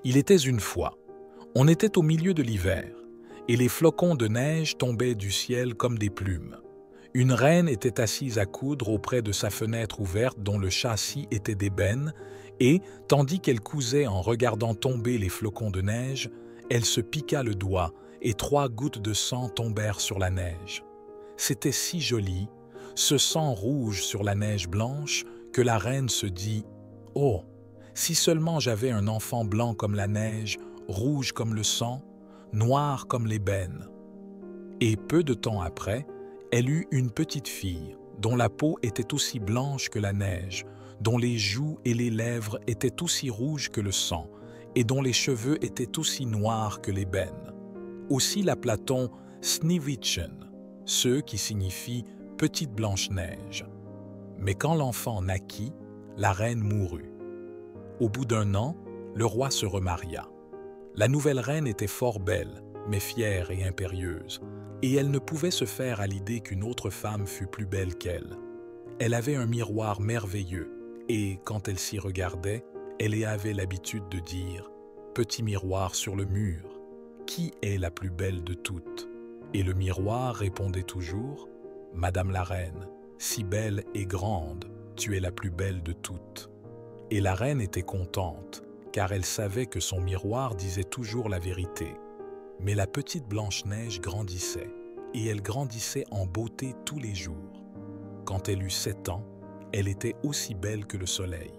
Il était une fois. On était au milieu de l'hiver, et les flocons de neige tombaient du ciel comme des plumes. Une reine était assise à coudre auprès de sa fenêtre ouverte dont le châssis était d'ébène, et, tandis qu'elle cousait en regardant tomber les flocons de neige, elle se piqua le doigt, et 3 gouttes de sang tombèrent sur la neige. C'était si joli, ce sang rouge sur la neige blanche, que la reine se dit « Oh, si seulement j'avais un enfant blanc comme la neige, rouge comme le sang, noir comme l'ébène. » Et peu de temps après, elle eut une petite fille, dont la peau était aussi blanche que la neige, dont les joues et les lèvres étaient aussi rouges que le sang, et dont les cheveux étaient aussi noirs que l'ébène. Aussi l'appela-t-on Sneewittchen, ce qui signifie « petite Blanche-Neige ». Mais quand l'enfant naquit, la reine mourut. Au bout d'1 an, le roi se remaria. La nouvelle reine était fort belle, mais fière et impérieuse, et elle ne pouvait se faire à l'idée qu'une autre femme fût plus belle qu'elle. Elle avait un miroir merveilleux, et quand elle s'y regardait, elle y avait l'habitude de dire « Petit miroir sur le mur, qui est la plus belle de toutes ?» Et le miroir répondait toujours « Madame la reine, si belle et grande, tu es la plus belle de toutes. » Et la reine était contente, car elle savait que son miroir disait toujours la vérité. Mais la petite Blanche-Neige grandissait, et elle grandissait en beauté tous les jours. Quand elle eut 7 ans, elle était aussi belle que le soleil.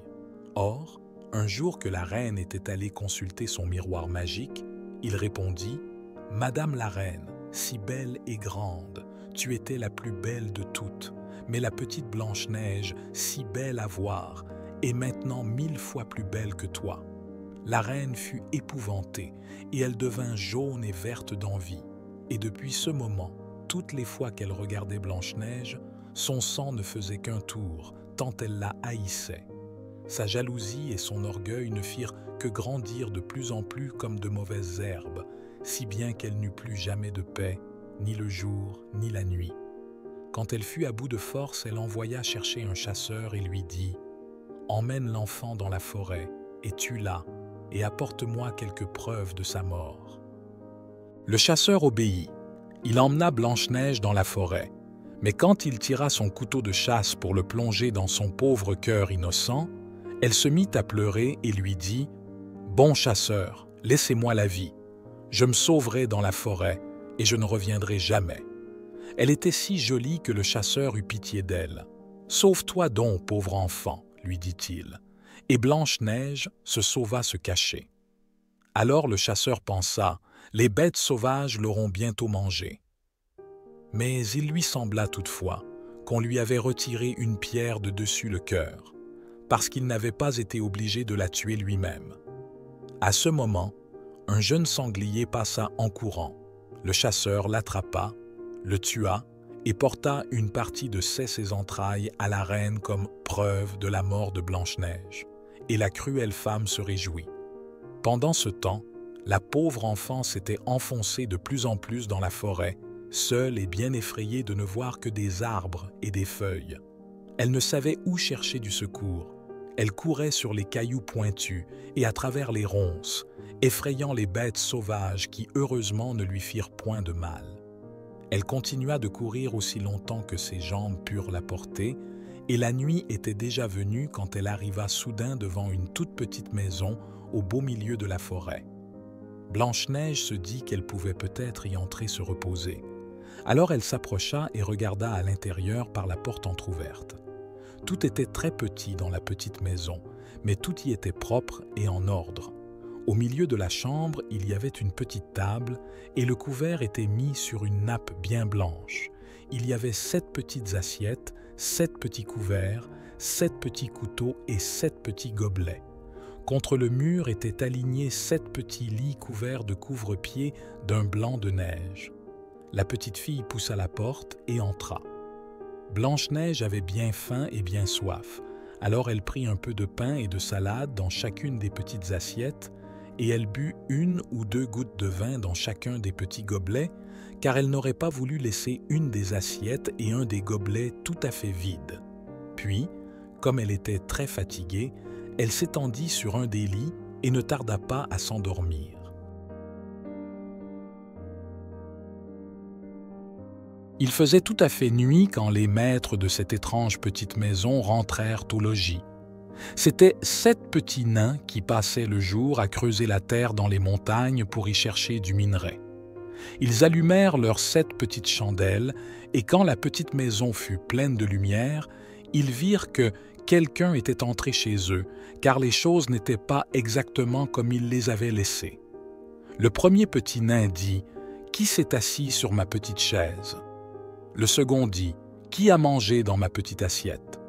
Or, un jour que la reine était allée consulter son miroir magique, il répondit « Madame la reine, si belle et grande, tu étais la plus belle de toutes, mais la petite Blanche-Neige, si belle à voir, est maintenant 1000 fois plus belle que toi. » La reine fut épouvantée, et elle devint jaune et verte d'envie. Et depuis ce moment, toutes les fois qu'elle regardait Blanche-Neige, son sang ne faisait qu'un tour, tant elle la haïssait. Sa jalousie et son orgueil ne firent que grandir de plus en plus comme de mauvaises herbes, si bien qu'elle n'eut plus jamais de paix, ni le jour, ni la nuit. Quand elle fut à bout de force, elle envoya chercher un chasseur et lui dit « Emmène l'enfant dans la forêt et tue-la, et apporte-moi quelques preuves de sa mort. » Le chasseur obéit. Il emmena Blanche-Neige dans la forêt. Mais quand il tira son couteau de chasse pour le plonger dans son pauvre cœur innocent, elle se mit à pleurer et lui dit « Bon chasseur, laissez-moi la vie. Je me sauverai dans la forêt et je ne reviendrai jamais. » Elle était si jolie que le chasseur eut pitié d'elle. « Sauve-toi donc, pauvre enfant, » lui dit-il. Et Blanche-Neige se sauva se cacher. Alors le chasseur pensa « Les bêtes sauvages l'auront bientôt mangée. » Mais il lui sembla toutefois qu'on lui avait retiré une pierre de dessus le cœur, parce qu'il n'avait pas été obligé de la tuer lui-même. À ce moment, un jeune sanglier passa en courant. Le chasseur l'attrapa, le tua et porta une partie de ses entrailles à la reine comme preuve de la mort de Blanche-Neige. Et la cruelle femme se réjouit. Pendant ce temps, la pauvre enfant s'était enfoncée de plus en plus dans la forêt, seule et bien effrayée de ne voir que des arbres et des feuilles. Elle ne savait où chercher du secours. Elle courait sur les cailloux pointus et à travers les ronces, effrayant les bêtes sauvages qui heureusement ne lui firent point de mal. Elle continua de courir aussi longtemps que ses jambes purent la porter, et la nuit était déjà venue quand elle arriva soudain devant une toute petite maison au beau milieu de la forêt. Blanche-Neige se dit qu'elle pouvait peut-être y entrer se reposer. Alors elle s'approcha et regarda à l'intérieur par la porte entr'ouverte. Tout était très petit dans la petite maison, mais tout y était propre et en ordre. Au milieu de la chambre, il y avait une petite table et le couvert était mis sur une nappe bien blanche. Il y avait 7 petites assiettes, 7 petits couverts, 7 petits couteaux et 7 petits gobelets. Contre le mur étaient alignés 7 petits lits couverts de couvre-pieds d'un blanc de neige. La petite fille poussa la porte et entra. Blanche-Neige avait bien faim et bien soif. Alors elle prit un peu de pain et de salade dans chacune des petites assiettes et elle but 1 ou 2 gouttes de vin dans chacun des petits gobelets, car elle n'aurait pas voulu laisser une des assiettes et un des gobelets tout à fait vides. Puis, comme elle était très fatiguée, elle s'étendit sur un des lits et ne tarda pas à s'endormir. Il faisait tout à fait nuit quand les maîtres de cette étrange petite maison rentrèrent au logis. C'étaient 7 petits nains qui passaient le jour à creuser la terre dans les montagnes pour y chercher du minerai. Ils allumèrent leurs 7 petites chandelles, et quand la petite maison fut pleine de lumière, ils virent que quelqu'un était entré chez eux, car les choses n'étaient pas exactement comme ils les avaient laissées. Le premier petit nain dit « Qui s'est assis sur ma petite chaise ?» Le second dit « Qui a mangé dans ma petite assiette ?»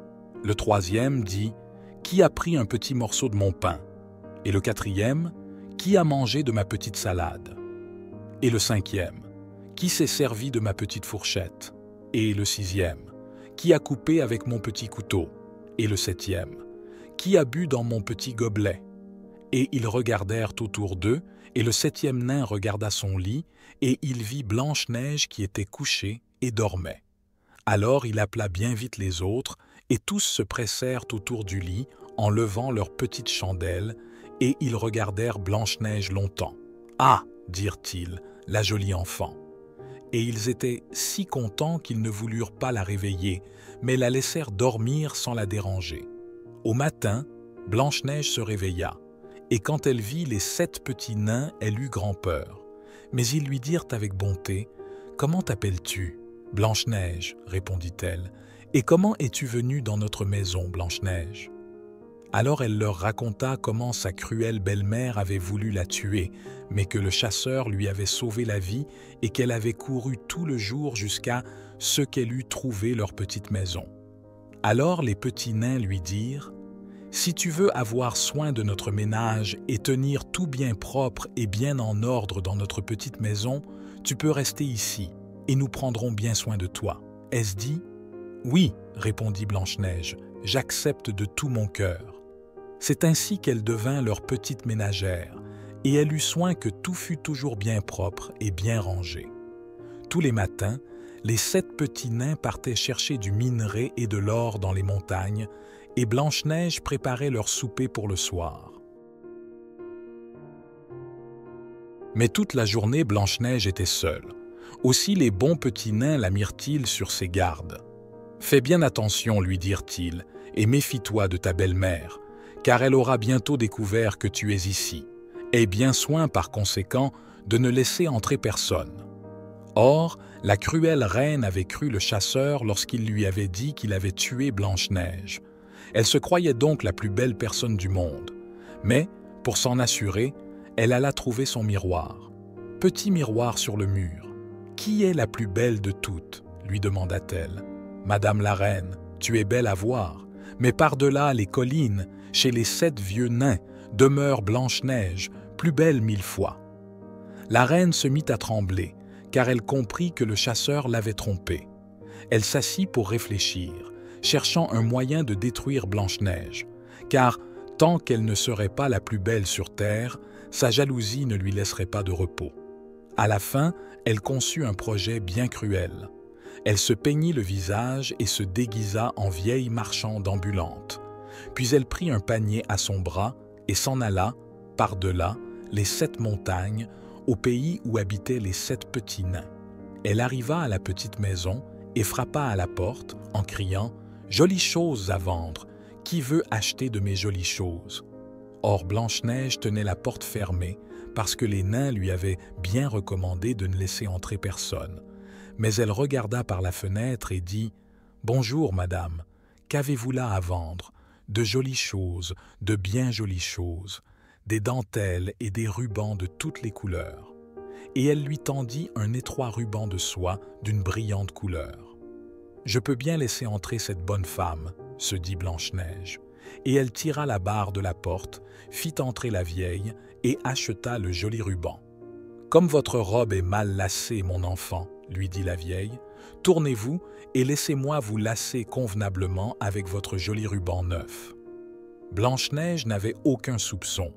Le troisième dit « Qui a pris un petit morceau de mon pain ?» Et le quatrième « Qui a mangé de ma petite salade ?» Et le cinquième « Qui s'est servi de ma petite fourchette ?» Et le sixième « Qui a coupé avec mon petit couteau ?» Et le septième « Qui a bu dans mon petit gobelet ?» Et ils regardèrent autour d'eux, et le septième nain regarda son lit, et il vit Blanche-Neige qui était couchée et dormait. Alors il appela bien vite les autres, et tous se pressèrent autour du lit en levant leurs petites chandelles, et ils regardèrent Blanche-Neige longtemps. « Ah !» dirent-ils, « la jolie enfant !» Et ils étaient si contents qu'ils ne voulurent pas la réveiller, mais la laissèrent dormir sans la déranger. Au matin, Blanche-Neige se réveilla, et quand elle vit les 7 petits nains, elle eut grand-peur. Mais ils lui dirent avec bonté, « Comment t'appelles-tu » ? »« Blanche-Neige, » répondit-elle. « Et comment es-tu venue dans notre maison, Blanche-Neige » Alors elle leur raconta comment sa cruelle belle-mère avait voulu la tuer, mais que le chasseur lui avait sauvé la vie et qu'elle avait couru tout le jour jusqu'à ce qu'elle eût trouvé leur petite maison. Alors les petits nains lui dirent « Si tu veux avoir soin de notre ménage et tenir tout bien propre et bien en ordre dans notre petite maison, tu peux rester ici et nous prendrons bien soin de toi. Est-ce dit ?»« Oui, » répondit Blanche-Neige, « j'accepte de tout mon cœur. » C'est ainsi qu'elle devint leur petite ménagère, et elle eut soin que tout fût toujours bien propre et bien rangé. Tous les matins, les 7 petits nains partaient chercher du minerai et de l'or dans les montagnes, et Blanche-Neige préparait leur souper pour le soir. Mais toute la journée, Blanche-Neige était seule. Aussi les bons petits nains la mirent-ils sur ses gardes. « Fais bien attention, lui dirent-ils, et méfie-toi de ta belle-mère, car elle aura bientôt découvert que tu es ici. Aie bien soin, par conséquent, de ne laisser entrer personne. » Or, la cruelle reine avait cru le chasseur lorsqu'il lui avait dit qu'il avait tué Blanche-Neige. Elle se croyait donc la plus belle personne du monde. Mais, pour s'en assurer, elle alla trouver son miroir. « Petit miroir sur le mur, qui est la plus belle de toutes ?» lui demanda-t-elle. « Madame la reine, tu es belle à voir, mais par-delà les collines, chez les 7 vieux nains, demeure Blanche-Neige, plus belle 1000 fois. » La reine se mit à trembler, car elle comprit que le chasseur l'avait trompée. Elle s'assit pour réfléchir, cherchant un moyen de détruire Blanche-Neige, car tant qu'elle ne serait pas la plus belle sur terre, sa jalousie ne lui laisserait pas de repos. À la fin, elle conçut un projet bien cruel. Elle se peignit le visage et se déguisa en vieille marchande ambulante. Puis elle prit un panier à son bras et s'en alla, par-delà, les 7 montagnes, au pays où habitaient les 7 petits nains. Elle arriva à la petite maison et frappa à la porte en criant « Jolies choses à vendre, qui veut acheter de mes jolies choses ?» Or Blanche-Neige tenait la porte fermée parce que les nains lui avaient bien recommandé de ne laisser entrer personne. Mais elle regarda par la fenêtre et dit « Bonjour, madame, qu'avez-vous là à vendre? De jolies choses, de bien jolies choses, des dentelles et des rubans de toutes les couleurs. » Et elle lui tendit un étroit ruban de soie d'une brillante couleur. « Je peux bien laisser entrer cette bonne femme, » se dit Blanche-Neige. Et elle tira la barre de la porte, fit entrer la vieille et acheta le joli ruban. « Comme votre robe est mal lacée, mon enfant, » lui dit la vieille, « tournez-vous et laissez-moi vous lasser convenablement avec votre joli ruban neuf. » Blanche-Neige n'avait aucun soupçon.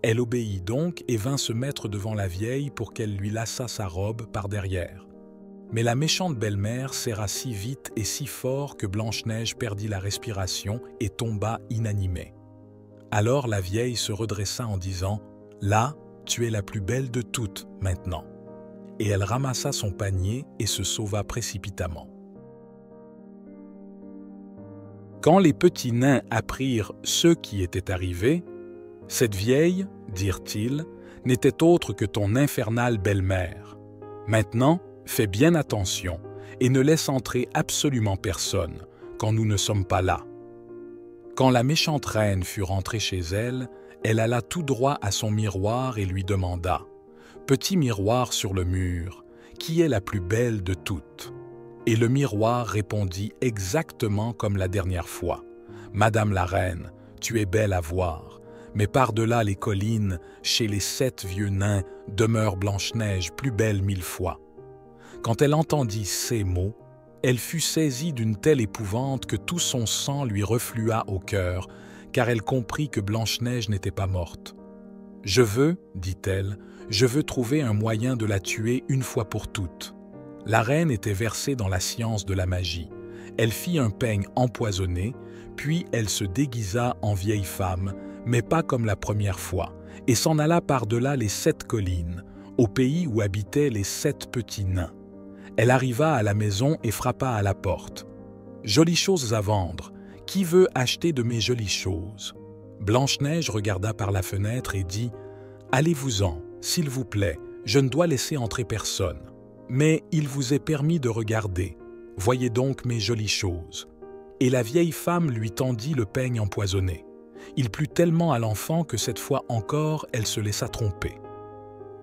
Elle obéit donc et vint se mettre devant la vieille pour qu'elle lui lassât sa robe par derrière. Mais la méchante belle-mère serra si vite et si fort que Blanche-Neige perdit la respiration et tomba inanimée. Alors la vieille se redressa en disant « Là, tu es la plus belle de toutes maintenant. » Et elle ramassa son panier et se sauva précipitamment. Quand les petits nains apprirent ce qui était arrivé, « Cette vieille, dirent-ils, n'était autre que ton infernale belle-mère. Maintenant, fais bien attention et ne laisse entrer absolument personne quand nous ne sommes pas là. » Quand la méchante reine fut rentrée chez elle, elle alla tout droit à son miroir et lui demanda « Petit miroir sur le mur, qui est la plus belle de toutes ?» Et le miroir répondit exactement comme la dernière fois. « Madame la reine, tu es belle à voir, mais par-delà les collines, chez les 7 vieux nains, demeure Blanche-Neige plus belle 1000 fois. » Quand elle entendit ces mots, elle fut saisie d'une telle épouvante que tout son sang lui reflua au cœur, car elle comprit que Blanche-Neige n'était pas morte. « Je veux, dit-elle, je veux trouver un moyen de la tuer une fois pour toutes. » La reine était versée dans la science de la magie. Elle fit un peigne empoisonné, puis elle se déguisa en vieille femme, mais pas comme la première fois, et s'en alla par-delà les 7 collines, au pays où habitaient les 7 petits nains. Elle arriva à la maison et frappa à la porte. « Jolies choses à vendre, qui veut acheter de mes jolies choses ?» Blanche-Neige regarda par la fenêtre et dit « Allez-vous-en, s'il vous plaît, je ne dois laisser entrer personne. Mais il vous est permis de regarder. Voyez donc mes jolies choses. » Et la vieille femme lui tendit le peigne empoisonné. Il plut tellement à l'enfant que cette fois encore, elle se laissa tromper.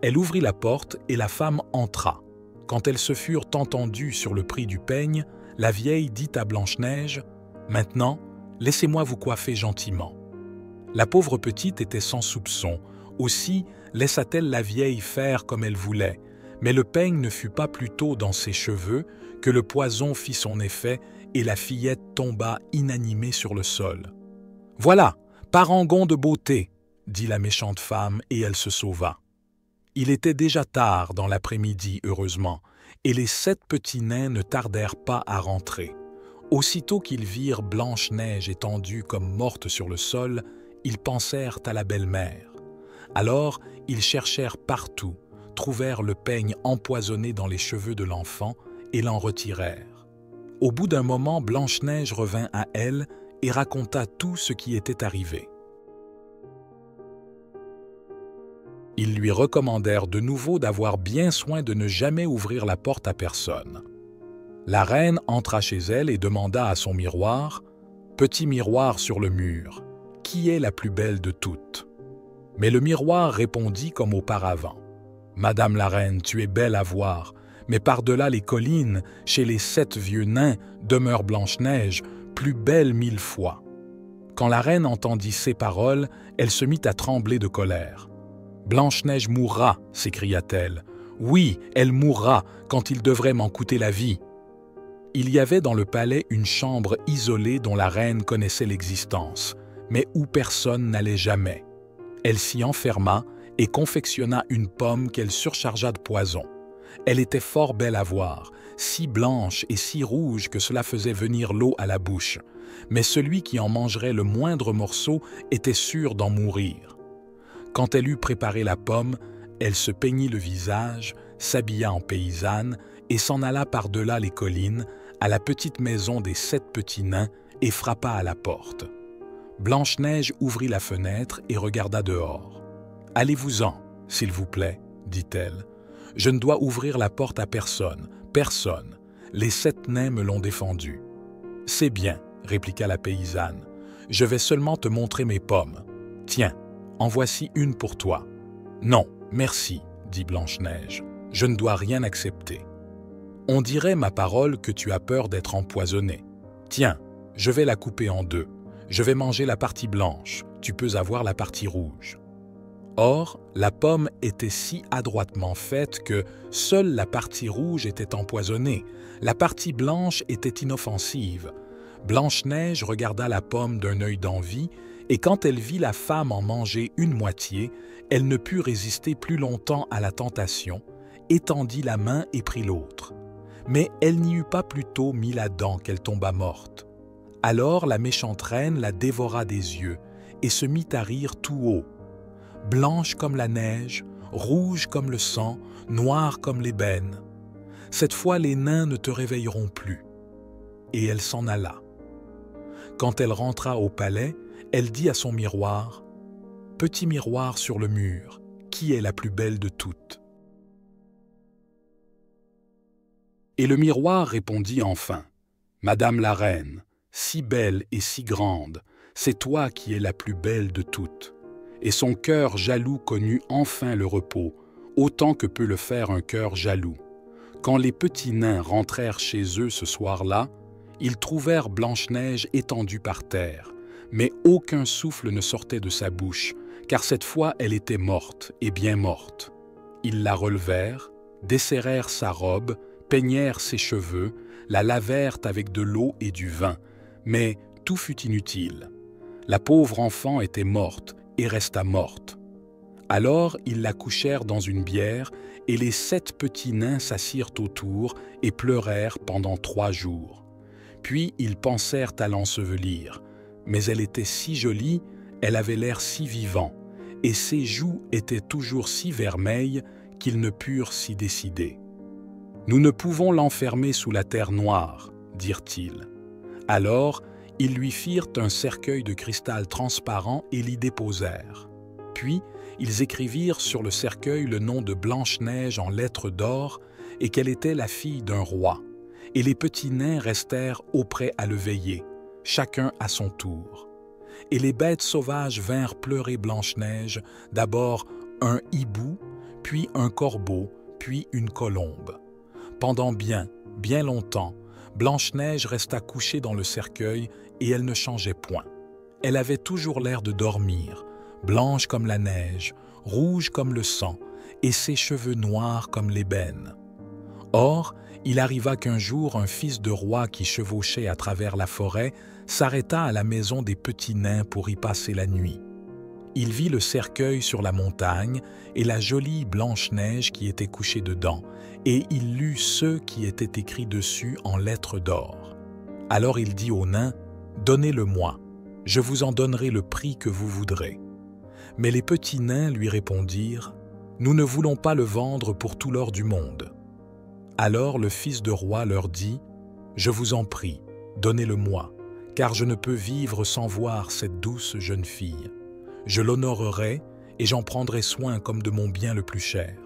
Elle ouvrit la porte et la femme entra. Quand elles se furent entendues sur le prix du peigne, la vieille dit à Blanche-Neige « Maintenant, laissez-moi vous coiffer gentiment. » La pauvre petite était sans soupçon, aussi laissa-t-elle la vieille faire comme elle voulait, mais le peigne ne fut pas plus tôt dans ses cheveux que le poison fit son effet et la fillette tomba inanimée sur le sol. « Voilà, parangon de beauté !» dit la méchante femme et elle se sauva. Il était déjà tard dans l'après-midi, heureusement, et les 7 petits nains ne tardèrent pas à rentrer. Aussitôt qu'ils virent Blanche-Neige étendue comme morte sur le sol, ils pensèrent à la belle-mère. Alors, ils cherchèrent partout, trouvèrent le peigne empoisonné dans les cheveux de l'enfant et l'en retirèrent. Au bout d'un moment, Blanche-Neige revint à elle et raconta tout ce qui était arrivé. Ils lui recommandèrent de nouveau d'avoir bien soin de ne jamais ouvrir la porte à personne. La reine entra chez elle et demanda à son miroir « Petit miroir sur le mur, qui est la plus belle de toutes ?» Mais le miroir répondit comme auparavant « Madame la reine, tu es belle à voir, mais par-delà les collines, chez les 7 vieux nains, demeure Blanche-Neige, plus belle 1000 fois. » Quand la reine entendit ces paroles, elle se mit à trembler de colère. « Blanche-Neige mourra, s'écria-t-elle. Oui, elle mourra quand il devrait m'en coûter la vie. » Il y avait dans le palais une chambre isolée dont la reine connaissait l'existence, mais où personne n'allait jamais. Elle s'y enferma et confectionna une pomme qu'elle surchargea de poison. Elle était fort belle à voir, si blanche et si rouge que cela faisait venir l'eau à la bouche, mais celui qui en mangerait le moindre morceau était sûr d'en mourir. Quand elle eut préparé la pomme, elle se peignit le visage, s'habilla en paysanne et s'en alla par-delà les collines, à la petite maison des 7 petits nains et frappa à la porte. Blanche-Neige ouvrit la fenêtre et regarda dehors. « Allez-vous-en, s'il vous plaît, dit-elle. Je ne dois ouvrir la porte à personne, personne. Les 7 nains me l'ont défendu. »« C'est bien, répliqua la paysanne. Je vais seulement te montrer mes pommes. Tiens, en voici une pour toi. »« Non, merci, dit Blanche-Neige. Je ne dois rien accepter. »« On dirait, ma parole, que tu as peur d'être empoisonnée. Tiens, je vais la couper en 2. Je vais manger la partie blanche, tu peux avoir la partie rouge. » Or, la pomme était si adroitement faite que seule la partie rouge était empoisonnée, la partie blanche était inoffensive. Blanche-Neige regarda la pomme d'un œil d'envie, et quand elle vit la femme en manger une moitié, elle ne put résister plus longtemps à la tentation, étendit la main et prit l'autre. Mais elle n'y eut pas plus tôt mis la dent qu'elle tomba morte. Alors la méchante reine la dévora des yeux, et se mit à rire tout haut. Blanche comme la neige, rouge comme le sang, noire comme l'ébène. Cette fois les nains ne te réveilleront plus. Et elle s'en alla. Quand elle rentra au palais, elle dit à son miroir, « Petit miroir sur le mur, qui est la plus belle de toutes ?» Et le miroir répondit enfin, « Madame la reine, si belle et si grande, c'est toi qui es la plus belle de toutes. » Et son cœur jaloux connut enfin le repos, autant que peut le faire un cœur jaloux. Quand les petits nains rentrèrent chez eux ce soir-là, ils trouvèrent Blanche-Neige étendue par terre, mais aucun souffle ne sortait de sa bouche, car cette fois elle était morte, et bien morte. Ils la relevèrent, desserrèrent sa robe, peignèrent ses cheveux, la lavèrent avec de l'eau et du vin, mais tout fut inutile. La pauvre enfant était morte et resta morte. Alors ils la couchèrent dans une bière, et les 7 petits nains s'assirent autour et pleurèrent pendant 3 jours. Puis ils pensèrent à l'ensevelir, mais elle était si jolie, elle avait l'air si vivant, et ses joues étaient toujours si vermeilles qu'ils ne purent s'y décider. « Nous ne pouvons l'enfermer sous la terre noire, dirent-ils. Alors, ils lui firent un cercueil de cristal transparent et l'y déposèrent. Puis, ils écrivirent sur le cercueil le nom de Blanche-Neige en lettres d'or et qu'elle était la fille d'un roi. Et les petits nains restèrent auprès à le veiller, chacun à son tour. Et les bêtes sauvages vinrent pleurer Blanche-Neige, d'abord un hibou, puis un corbeau, puis une colombe. Pendant bien longtemps, Blanche-Neige resta couchée dans le cercueil et elle ne changeait point. Elle avait toujours l'air de dormir, blanche comme la neige, rouge comme le sang, et ses cheveux noirs comme l'ébène. Or, il arriva qu'un jour, un fils de roi qui chevauchait à travers la forêt s'arrêta à la maison des petits nains pour y passer la nuit. Il vit le cercueil sur la montagne et la jolie Blanche-Neige qui était couchée dedans, et il lut ceux qui étaient écrits dessus en lettres d'or. Alors il dit aux nains, « Donnez-le-moi, je vous en donnerai le prix que vous voudrez. » Mais les petits nains lui répondirent, « Nous ne voulons pas le vendre pour tout l'or du monde. » Alors le fils de roi leur dit, « Je vous en prie, donnez-le-moi, car je ne peux vivre sans voir cette douce jeune fille. Je l'honorerai et j'en prendrai soin comme de mon bien le plus cher. »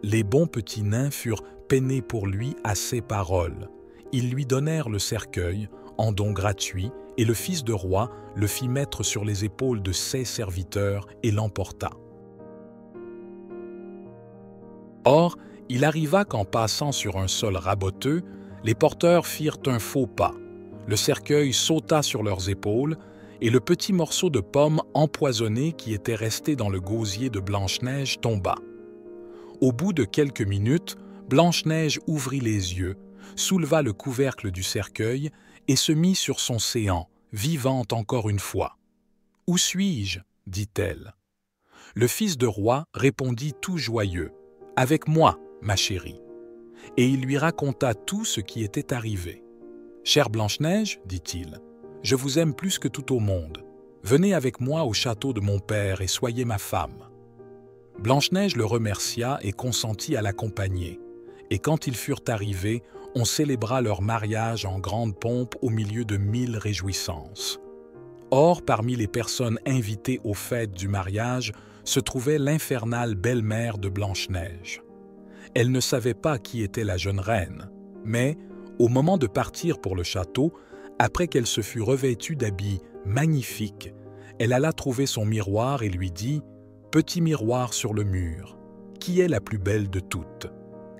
Les bons petits nains furent peinés pour lui à ces paroles. Ils lui donnèrent le cercueil, en don gratuit, et le fils de roi le fit mettre sur les épaules de ses serviteurs et l'emporta. Or, il arriva qu'en passant sur un sol raboteux, les porteurs firent un faux pas. Le cercueil sauta sur leurs épaules, et le petit morceau de pomme empoisonné qui était resté dans le gosier de Blanche-Neige tomba. Au bout de quelques minutes, Blanche-Neige ouvrit les yeux, souleva le couvercle du cercueil et se mit sur son séant, vivante encore une fois. « Où suis-je » dit-elle. Le fils de roi répondit tout joyeux, « Avec moi, ma chérie. » Et il lui raconta tout ce qui était arrivé. « Chère Blanche-Neige, dit-il, je vous aime plus que tout au monde. Venez avec moi au château de mon père et soyez ma femme. » Blanche-Neige le remercia et consentit à l'accompagner. Et quand ils furent arrivés, on célébra leur mariage en grande pompe au milieu de 1000 réjouissances. Or, parmi les personnes invitées aux fêtes du mariage, se trouvait l'infernale belle-mère de Blanche-Neige. Elle ne savait pas qui était la jeune reine, mais, au moment de partir pour le château, après qu'elle se fut revêtue d'habits magnifiques, elle alla trouver son miroir et lui dit « Petit miroir sur le mur, qui est la plus belle de toutes ?»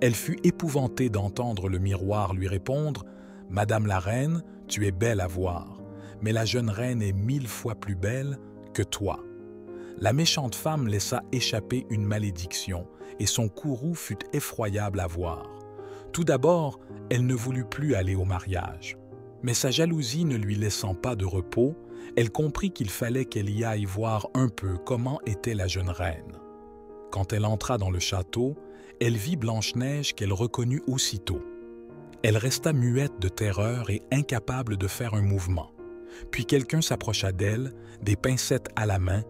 Elle fut épouvantée d'entendre le miroir lui répondre « Madame la reine, tu es belle à voir, mais la jeune reine est 1000 fois plus belle que toi. » La méchante femme laissa échapper une malédiction, et son courroux fut effroyable à voir. Tout d'abord, elle ne voulut plus aller au mariage. Mais sa jalousie ne lui laissant pas de repos, elle comprit qu'il fallait qu'elle y aille voir un peu comment était la jeune reine. Quand elle entra dans le château, elle vit Blanche-Neige qu'elle reconnut aussitôt. Elle resta muette de terreur et incapable de faire un mouvement. Puis quelqu'un s'approcha d'elle, des pincettes à la main,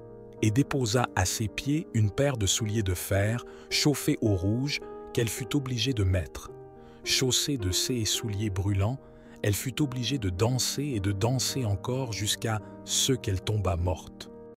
et déposa à ses pieds une paire de souliers de fer chauffés au rouge qu'elle fut obligée de mettre. Chaussée de ces souliers brûlants, elle fut obligée de danser et de danser encore jusqu'à ce qu'elle tomba morte.